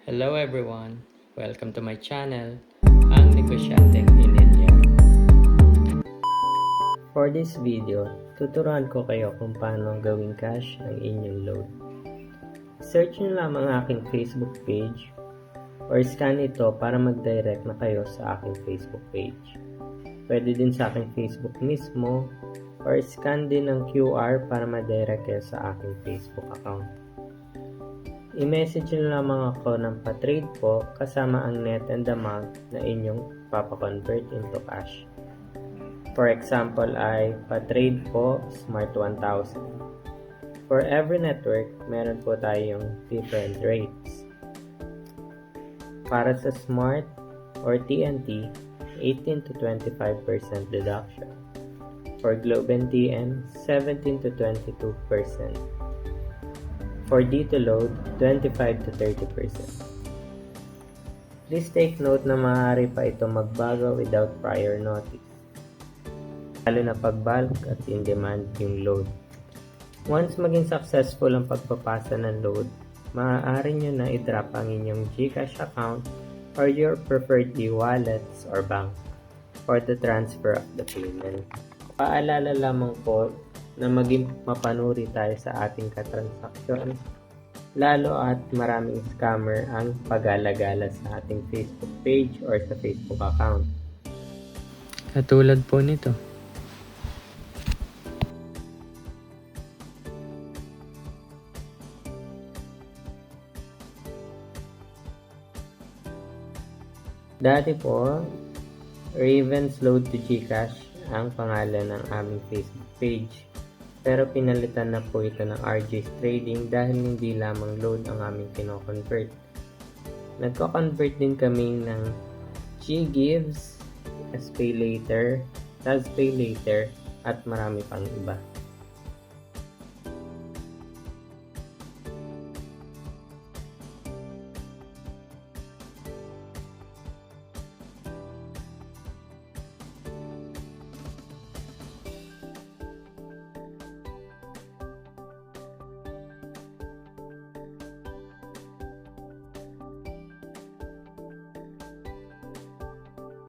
Hello everyone! Welcome to my channel, ang Negosyanteng in India. For this video, tuturuan ko kayo kung paano gawing cash ang inyong load. Search nyo lamang aking Facebook page or scan ito para mag-direct na kayo sa aking Facebook page. Pwede din sa aking Facebook mismo or scan din ng QR para ma-direct kayo sa aking Facebook account. I-message nyo lamang ako ng pa-trade po kasama ang net and amount na inyong papakonvert into cash. For example ay pa-trade po Smart 1000. For every network, meron po tayong different rates. Para sa Smart or TNT, 18 to 25% deduction. For Globe and TN, 17 to 22%. For dito load, 25 to 30%. Please take note na maaari pa ito magbago without prior notice, lalo na pag bulk at in demand yung load. Once maging successful ang pagpapasa ng load, maaari nyo na i-drop ang inyong GCash account or your preferred e-wallets or bank for the transfer of the payment. Paalala lamang po na maging mapanuri tayo sa ating katransaksyon, lalo at maraming scammer ang pag-alagala sa ating Facebook page or sa Facebook account. Katulad po nito. Dati po, Ravens Load to GCash ang pangalan ng aming Facebook page. Pero pinalitan na po ito ng RJ's Trading dahil hindi lamang load ang aming kino-convert. Nagko-convert din kami ng GGives, SPayLater, TazPayLater at marami pang iba.